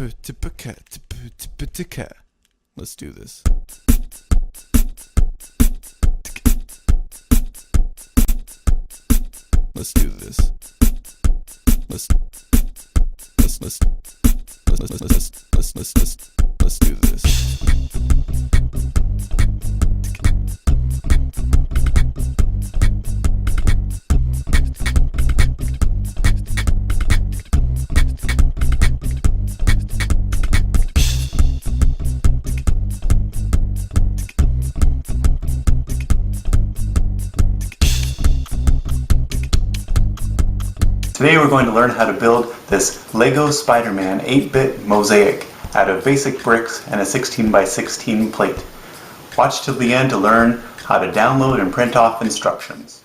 Let's do this. Let's do this. Let's do this. Today we're going to learn how to build this Lego Spider-Man 8-bit mosaic out of basic bricks and a 16x16 plate. Watch till the end to learn how to download and print off instructions.